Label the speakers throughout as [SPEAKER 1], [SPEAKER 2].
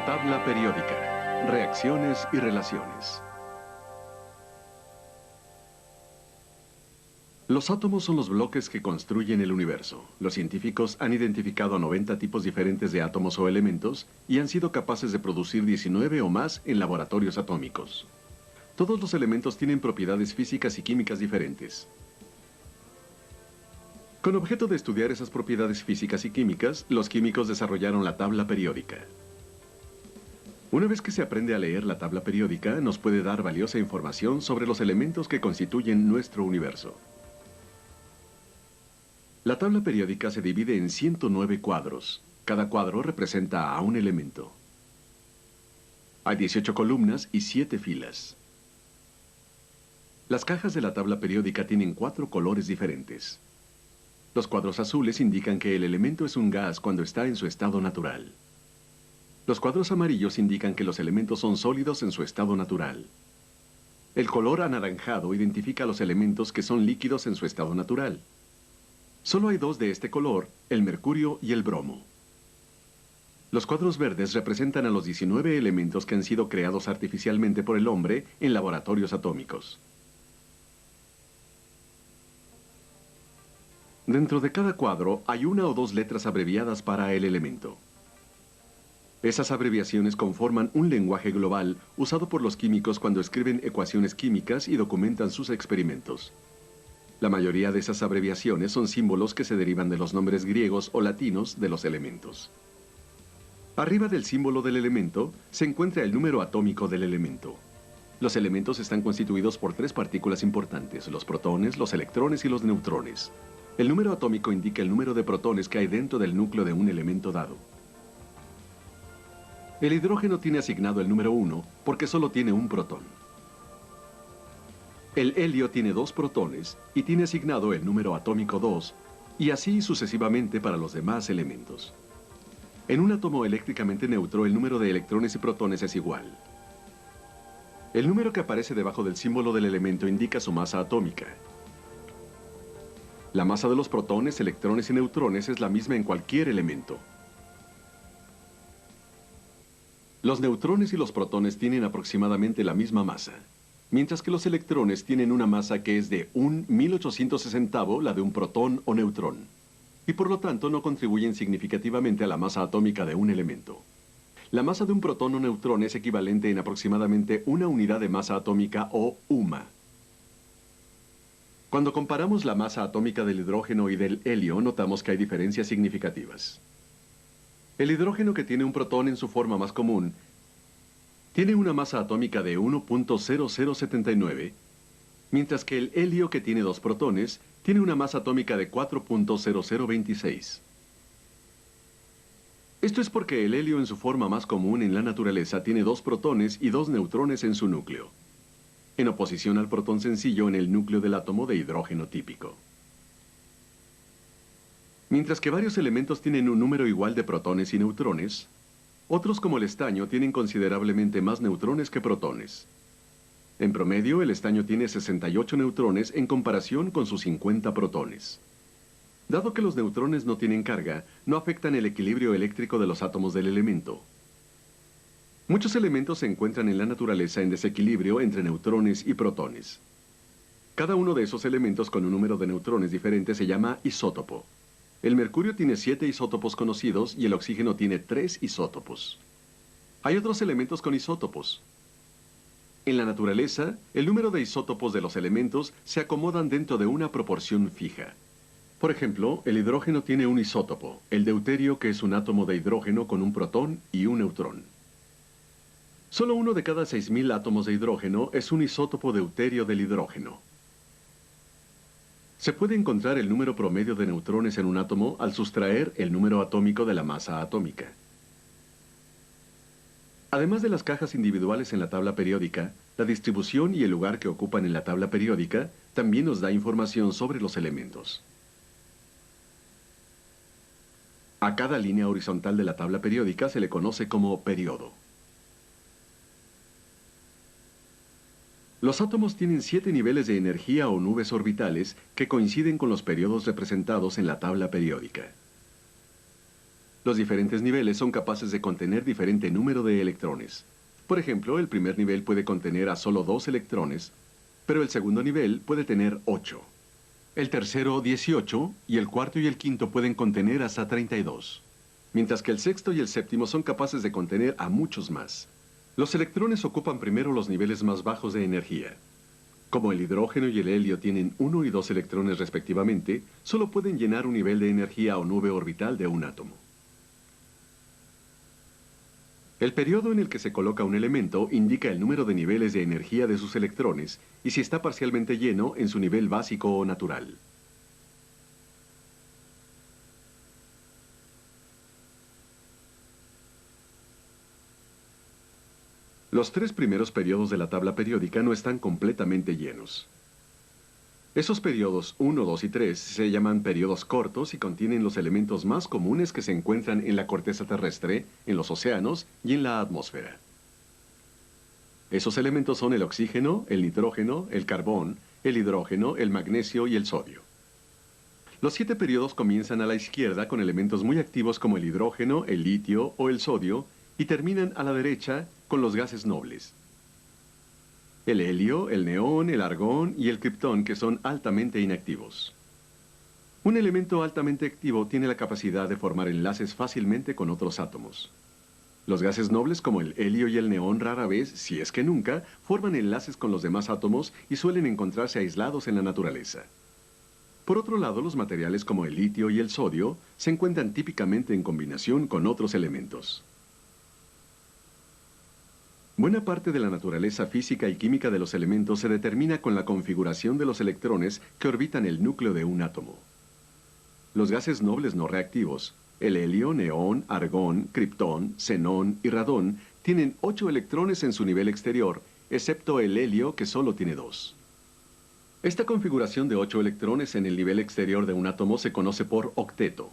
[SPEAKER 1] La tabla periódica. Reacciones y relaciones. Los átomos son los bloques que construyen el universo. Los científicos han identificado a 90 tipos diferentes de átomos o elementos y han sido capaces de producir 19 o más en laboratorios atómicos. Todos los elementos tienen propiedades físicas y químicas diferentes. Con objeto de estudiar esas propiedades físicas y químicas, los químicos desarrollaron la tabla periódica. Una vez que se aprende a leer la tabla periódica, nos puede dar valiosa información sobre los elementos que constituyen nuestro universo. La tabla periódica se divide en 109 cuadros. Cada cuadro representa a un elemento. Hay 18 columnas y 7 filas. Las cajas de la tabla periódica tienen 4 colores diferentes. Los cuadros azules indican que el elemento es un gas cuando está en su estado natural. Los cuadros amarillos indican que los elementos son sólidos en su estado natural. El color anaranjado identifica los elementos que son líquidos en su estado natural. Solo hay 2 de este color, el mercurio y el bromo. Los cuadros verdes representan a los 19 elementos que han sido creados artificialmente por el hombre en laboratorios atómicos. Dentro de cada cuadro hay 1 o 2 letras abreviadas para el elemento. Esas abreviaciones conforman un lenguaje global usado por los químicos cuando escriben ecuaciones químicas y documentan sus experimentos. La mayoría de esas abreviaciones son símbolos que se derivan de los nombres griegos o latinos de los elementos. Arriba del símbolo del elemento se encuentra el número atómico del elemento. Los elementos están constituidos por 3 partículas importantes: los protones, los electrones y los neutrones. El número atómico indica el número de protones que hay dentro del núcleo de un elemento dado. El hidrógeno tiene asignado el número 1 porque solo tiene un protón. El helio tiene 2 protones y tiene asignado el número atómico 2, y así sucesivamente para los demás elementos. En un átomo eléctricamente neutro, el número de electrones y protones es igual. El número que aparece debajo del símbolo del elemento indica su masa atómica. La masa de los protones, electrones y neutrones es la misma en cualquier elemento. Los neutrones y los protones tienen aproximadamente la misma masa, mientras que los electrones tienen una masa que es de 1.860avo la de un protón o neutrón, y por lo tanto no contribuyen significativamente a la masa atómica de un elemento. La masa de un protón o neutrón es equivalente en aproximadamente 1 unidad de masa atómica o UMA. Cuando comparamos la masa atómica del hidrógeno y del helio, notamos que hay diferencias significativas. El hidrógeno, que tiene un protón en su forma más común, tiene una masa atómica de 1.0079, mientras que el helio, que tiene 2 protones, tiene una masa atómica de 4.0026. Esto es porque el helio en su forma más común en la naturaleza tiene 2 protones y 2 neutrones en su núcleo, en oposición al protón sencillo en el núcleo del átomo de hidrógeno típico. Mientras que varios elementos tienen un número igual de protones y neutrones, otros, como el estaño, tienen considerablemente más neutrones que protones. En promedio, el estaño tiene 68 neutrones en comparación con sus 50 protones. Dado que los neutrones no tienen carga, no afectan el equilibrio eléctrico de los átomos del elemento. Muchos elementos se encuentran en la naturaleza en desequilibrio entre neutrones y protones. Cada uno de esos elementos con un número de neutrones diferente se llama isótopo. El mercurio tiene 7 isótopos conocidos y el oxígeno tiene 3 isótopos. Hay otros elementos con isótopos. En la naturaleza, el número de isótopos de los elementos se acomodan dentro de una proporción fija. Por ejemplo, el hidrógeno tiene un isótopo, el deuterio, que es un átomo de hidrógeno con un protón y un neutrón. Solo 1 de cada 6.000 átomos de hidrógeno es un isótopo deuterio del hidrógeno. Se puede encontrar el número promedio de neutrones en un átomo al sustraer el número atómico de la masa atómica. Además de las cajas individuales en la tabla periódica, la distribución y el lugar que ocupan en la tabla periódica también nos da información sobre los elementos. A cada línea horizontal de la tabla periódica se le conoce como período. Los átomos tienen 7 niveles de energía o nubes orbitales que coinciden con los periodos representados en la tabla periódica. Los diferentes niveles son capaces de contener diferente número de electrones. Por ejemplo, el primer nivel puede contener a solo 2 electrones, pero el segundo nivel puede tener 8. El tercero 18 y el cuarto y el quinto pueden contener hasta 32. Mientras que el sexto y el séptimo son capaces de contener a muchos más. Los electrones ocupan primero los niveles más bajos de energía. Como el hidrógeno y el helio tienen 1 y 2 electrones respectivamente, solo pueden llenar un nivel de energía o nube orbital de un átomo. El periodo en el que se coloca un elemento indica el número de niveles de energía de sus electrones y si está parcialmente lleno en su nivel básico o natural. Los 3 primeros periodos de la tabla periódica no están completamente llenos. Esos periodos 1, 2 y 3 se llaman periodos cortos y contienen los elementos más comunes que se encuentran en la corteza terrestre, en los océanos y en la atmósfera. Esos elementos son el oxígeno, el nitrógeno, el carbón, el hidrógeno, el magnesio y el sodio. Los 7 periodos comienzan a la izquierda con elementos muy activos como el hidrógeno, el litio o el sodio y terminan a la derecha con los gases nobles. El helio, el neón, el argón y el criptón que son altamente inactivos. Un elemento altamente activo tiene la capacidad de formar enlaces fácilmente con otros átomos. Los gases nobles como el helio y el neón rara vez, si es que nunca, forman enlaces con los demás átomos y suelen encontrarse aislados en la naturaleza. Por otro lado, los materiales como el litio y el sodio se encuentran típicamente en combinación con otros elementos. Buena parte de la naturaleza física y química de los elementos se determina con la configuración de los electrones que orbitan el núcleo de un átomo. Los gases nobles no reactivos, el helio, neón, argón, criptón, xenón y radón, tienen 8 electrones en su nivel exterior, excepto el helio que solo tiene 2. Esta configuración de 8 electrones en el nivel exterior de un átomo se conoce por octeto.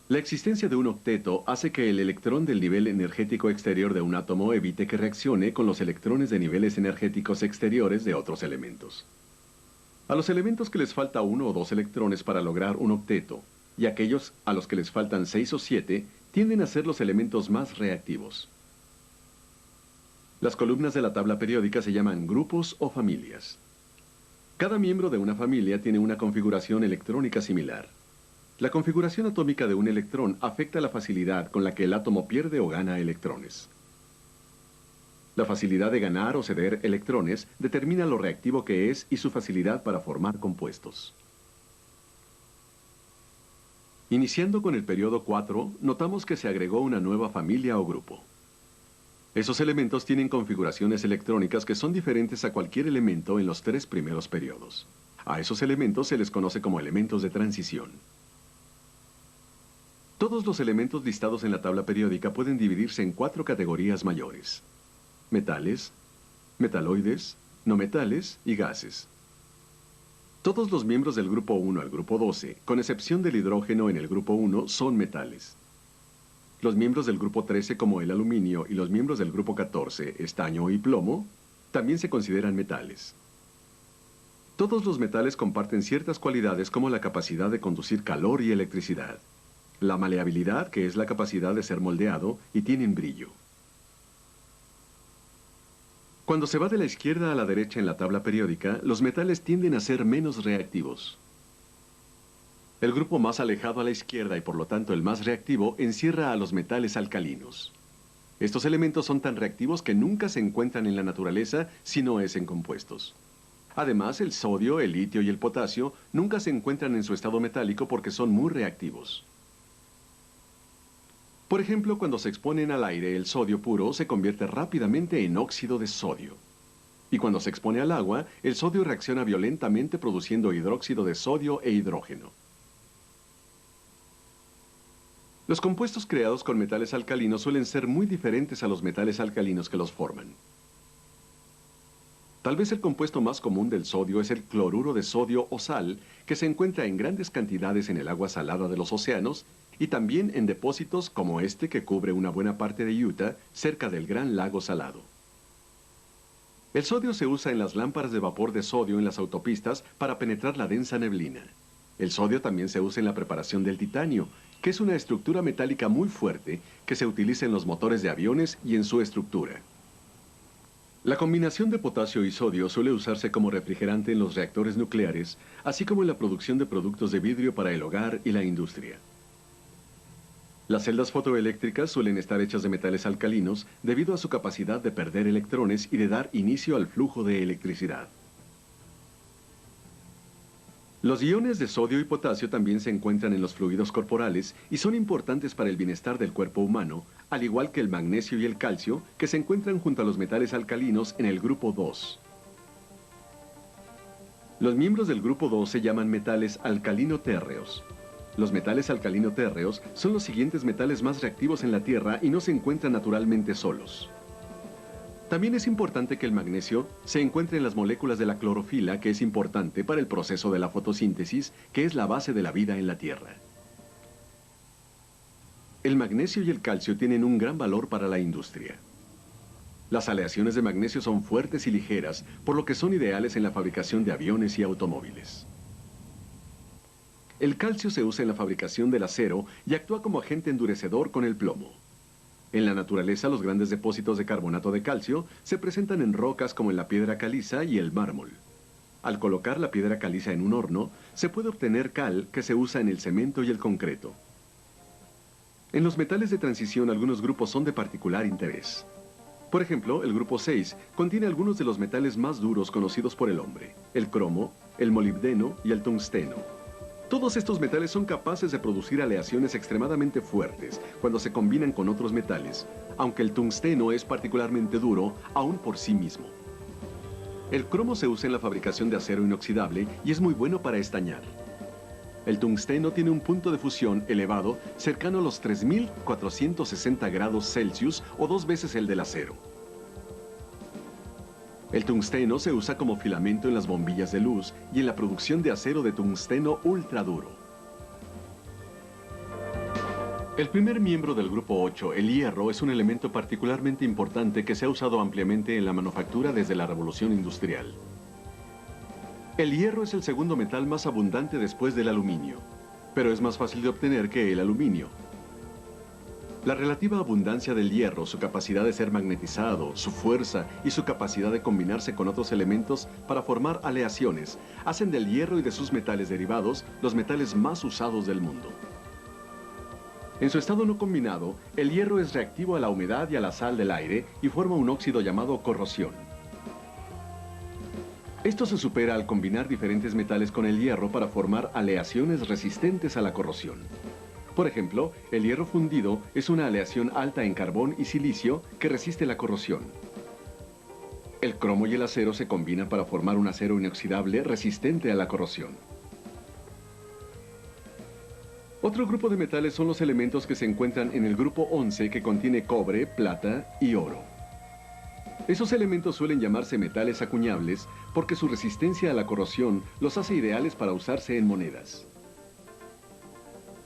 [SPEAKER 1] La existencia de un octeto hace que el electrón del nivel energético exterior de un átomo evite que reaccione con los electrones de niveles energéticos exteriores de otros elementos. A los elementos que les falta 1 o 2 electrones para lograr un octeto, y aquellos a los que les faltan 6 o 7, tienden a ser los elementos más reactivos. Las columnas de la tabla periódica se llaman grupos o familias. Cada miembro de una familia tiene una configuración electrónica similar. La configuración atómica de un electrón afecta la facilidad con la que el átomo pierde o gana electrones. La facilidad de ganar o ceder electrones determina lo reactivo que es y su facilidad para formar compuestos. Iniciando con el periodo 4, notamos que se agregó una nueva familia o grupo. Esos elementos tienen configuraciones electrónicas que son diferentes a cualquier elemento en los 3 primeros periodos. A esos elementos se les conoce como elementos de transición. Todos los elementos listados en la tabla periódica pueden dividirse en 4 categorías mayores: metales, metaloides, no metales y gases. Todos los miembros del grupo 1 al grupo 12, con excepción del hidrógeno en el grupo 1, son metales. Los miembros del grupo 13, como el aluminio, y los miembros del grupo 14, estaño y plomo, también se consideran metales. Todos los metales comparten ciertas cualidades como la capacidad de conducir calor y electricidad, la maleabilidad, que es la capacidad de ser moldeado, y tienen brillo. Cuando se va de la izquierda a la derecha en la tabla periódica, los metales tienden a ser menos reactivos. El grupo más alejado a la izquierda y por lo tanto el más reactivo encierra a los metales alcalinos. Estos elementos son tan reactivos que nunca se encuentran en la naturaleza si no es en compuestos. Además, el sodio, el litio y el potasio nunca se encuentran en su estado metálico porque son muy reactivos. Por ejemplo, cuando se exponen al aire, el sodio puro se convierte rápidamente en óxido de sodio. Y cuando se expone al agua, el sodio reacciona violentamente produciendo hidróxido de sodio e hidrógeno. Los compuestos creados con metales alcalinos suelen ser muy diferentes a los metales alcalinos que los forman. Tal vez el compuesto más común del sodio es el cloruro de sodio o sal, que se encuentra en grandes cantidades en el agua salada de los océanos y también en depósitos como este que cubre una buena parte de Utah, cerca del Gran Lago Salado. El sodio se usa en las lámparas de vapor de sodio en las autopistas para penetrar la densa neblina. El sodio también se usa en la preparación del titanio, que es una estructura metálica muy fuerte que se utiliza en los motores de aviones y en su estructura. La combinación de potasio y sodio suele usarse como refrigerante en los reactores nucleares, así como en la producción de productos de vidrio para el hogar y la industria. Las celdas fotoeléctricas suelen estar hechas de metales alcalinos debido a su capacidad de perder electrones y de dar inicio al flujo de electricidad. Los iones de sodio y potasio también se encuentran en los fluidos corporales y son importantes para el bienestar del cuerpo humano, al igual que el magnesio y el calcio, que se encuentran junto a los metales alcalinos en el grupo 2. Los miembros del grupo 2 se llaman metales alcalino-térreos. Los metales alcalino-térreos son los siguientes metales más reactivos en la Tierra y no se encuentran naturalmente solos. También es importante que el magnesio se encuentre en las moléculas de la clorofila, que es importante para el proceso de la fotosíntesis, que es la base de la vida en la Tierra. El magnesio y el calcio tienen un gran valor para la industria. Las aleaciones de magnesio son fuertes y ligeras, por lo que son ideales en la fabricación de aviones y automóviles. El calcio se usa en la fabricación del acero y actúa como agente endurecedor con el plomo. En la naturaleza, los grandes depósitos de carbonato de calcio se presentan en rocas como en la piedra caliza y el mármol. Al colocar la piedra caliza en un horno, se puede obtener cal que se usa en el cemento y el concreto. En los metales de transición, algunos grupos son de particular interés. Por ejemplo, el grupo 6 contiene algunos de los metales más duros conocidos por el hombre: el cromo, el molibdeno y el tungsteno. Todos estos metales son capaces de producir aleaciones extremadamente fuertes cuando se combinan con otros metales, aunque el tungsteno es particularmente duro aún por sí mismo. El cromo se usa en la fabricación de acero inoxidable y es muy bueno para estañar. El tungsteno tiene un punto de fusión elevado cercano a los 3460 grados Celsius o 2 veces el del acero. El tungsteno se usa como filamento en las bombillas de luz y en la producción de acero de tungsteno ultraduro. El primer miembro del grupo 8, el hierro, es un elemento particularmente importante que se ha usado ampliamente en la manufactura desde la Revolución Industrial. El hierro es el segundo metal más abundante después del aluminio, pero es más fácil de obtener que el aluminio. La relativa abundancia del hierro, su capacidad de ser magnetizado, su fuerza y su capacidad de combinarse con otros elementos para formar aleaciones hacen del hierro y de sus metales derivados los metales más usados del mundo. En su estado no combinado, el hierro es reactivo a la humedad y a la sal del aire y forma un óxido llamado corrosión. Esto se supera al combinar diferentes metales con el hierro para formar aleaciones resistentes a la corrosión. Por ejemplo, el hierro fundido es una aleación alta en carbón y silicio que resiste la corrosión. El cromo y el acero se combinan para formar un acero inoxidable resistente a la corrosión. Otro grupo de metales son los elementos que se encuentran en el grupo 11, que contiene cobre, plata y oro. Esos elementos suelen llamarse metales acuñables porque su resistencia a la corrosión los hace ideales para usarse en monedas.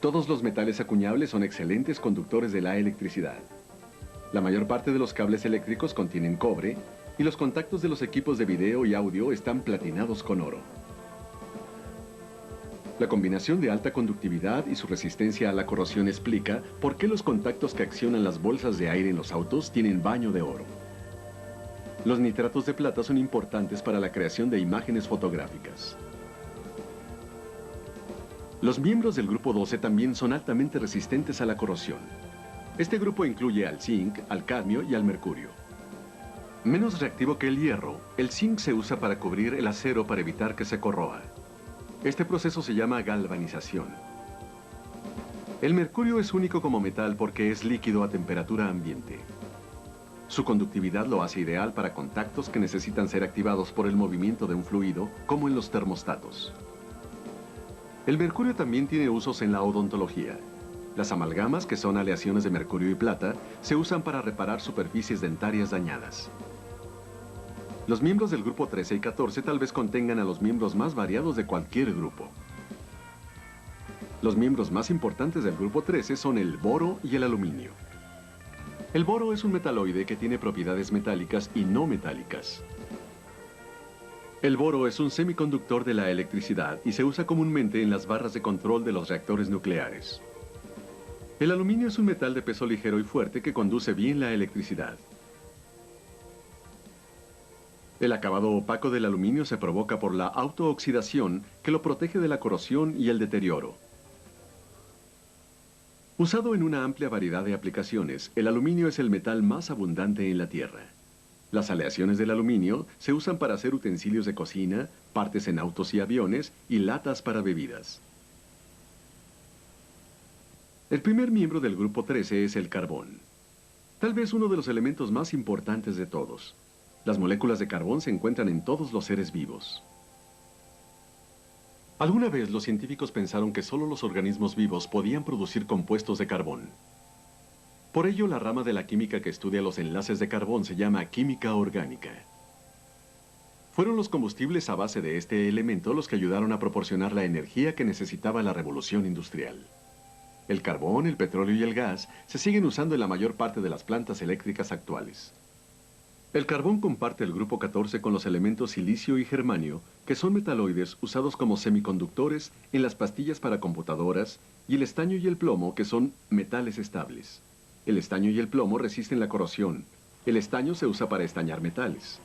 [SPEAKER 1] Todos los metales acuñables son excelentes conductores de la electricidad. La mayor parte de los cables eléctricos contienen cobre y los contactos de los equipos de video y audio están platinados con oro. La combinación de alta conductividad y su resistencia a la corrosión explica por qué los contactos que accionan las bolsas de aire en los autos tienen baño de oro. Los nitratos de plata son importantes para la creación de imágenes fotográficas. Los miembros del grupo 12 también son altamente resistentes a la corrosión. Este grupo incluye al zinc, al cadmio y al mercurio. Menos reactivo que el hierro, el zinc se usa para cubrir el acero para evitar que se corroa. Este proceso se llama galvanización. El mercurio es único como metal porque es líquido a temperatura ambiente. Su conductividad lo hace ideal para contactos que necesitan ser activados por el movimiento de un fluido, como en los termostatos. El mercurio también tiene usos en la odontología. Las amalgamas, que son aleaciones de mercurio y plata, se usan para reparar superficies dentarias dañadas. Los miembros del grupo 13 y 14 tal vez contengan a los miembros más variados de cualquier grupo. Los miembros más importantes del grupo 13 son el boro y el aluminio. El boro es un metaloide que tiene propiedades metálicas y no metálicas. El boro es un semiconductor de la electricidad y se usa comúnmente en las barras de control de los reactores nucleares. El aluminio es un metal de peso ligero y fuerte que conduce bien la electricidad. El acabado opaco del aluminio se provoca por la autooxidación que lo protege de la corrosión y el deterioro. Usado en una amplia variedad de aplicaciones, el aluminio es el metal más abundante en la Tierra. Las aleaciones del aluminio se usan para hacer utensilios de cocina, partes en autos y aviones y latas para bebidas. El primer miembro del grupo 13 es el carbón. Tal vez uno de los elementos más importantes de todos. Las moléculas de carbón se encuentran en todos los seres vivos. Alguna vez los científicos pensaron que solo los organismos vivos podían producir compuestos de carbón. Por ello, la rama de la química que estudia los enlaces de carbón se llama química orgánica. Fueron los combustibles a base de este elemento los que ayudaron a proporcionar la energía que necesitaba la revolución industrial. El carbón, el petróleo y el gas se siguen usando en la mayor parte de las plantas eléctricas actuales. El carbón comparte el grupo 14 con los elementos silicio y germanio, que son metaloides usados como semiconductores en las pastillas para computadoras, y el estaño y el plomo, que son metales estables. El estaño y el plomo resisten la corrosión. El estaño se usa para estañar metales.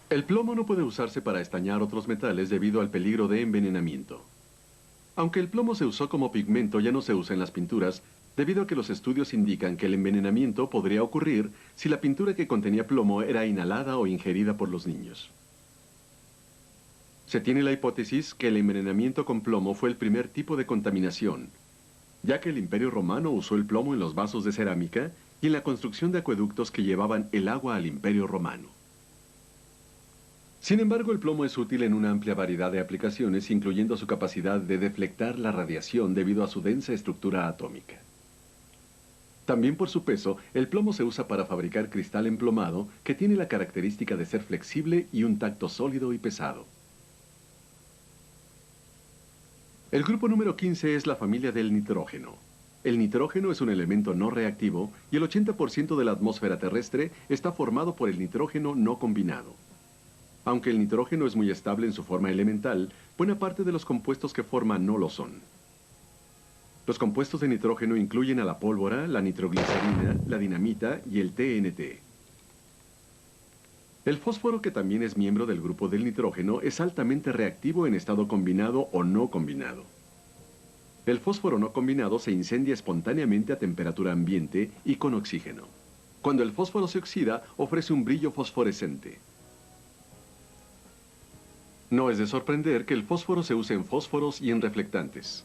[SPEAKER 1] El plomo no puede usarse para estañar otros metales debido al peligro de envenenamiento. Aunque el plomo se usó como pigmento, ya no se usa en las pinturas, debido a que los estudios indican que el envenenamiento podría ocurrir si la pintura que contenía plomo era inhalada o ingerida por los niños. Se tiene la hipótesis que el envenenamiento con plomo fue el primer tipo de contaminación, ya que el Imperio Romano usó el plomo en los vasos de cerámica y en la construcción de acueductos que llevaban el agua al Imperio Romano. Sin embargo, el plomo es útil en una amplia variedad de aplicaciones, incluyendo su capacidad de deflectar la radiación debido a su densa estructura atómica. También por su peso, el plomo se usa para fabricar cristal emplomado, que tiene la característica de ser flexible y un tacto sólido y pesado. El grupo número 15 es la familia del nitrógeno. El nitrógeno es un elemento no reactivo y el 80% de la atmósfera terrestre está formado por el nitrógeno no combinado. Aunque el nitrógeno es muy estable en su forma elemental, buena parte de los compuestos que forma no lo son. Los compuestos de nitrógeno incluyen a la pólvora, la nitroglicerina, la dinamita y el TNT. El fósforo, que también es miembro del grupo del nitrógeno, es altamente reactivo en estado combinado o no combinado. El fósforo no combinado se incendia espontáneamente a temperatura ambiente y con oxígeno. Cuando el fósforo se oxida, ofrece un brillo fosforescente. No es de sorprender que el fósforo se use en fósforos y en reflectantes.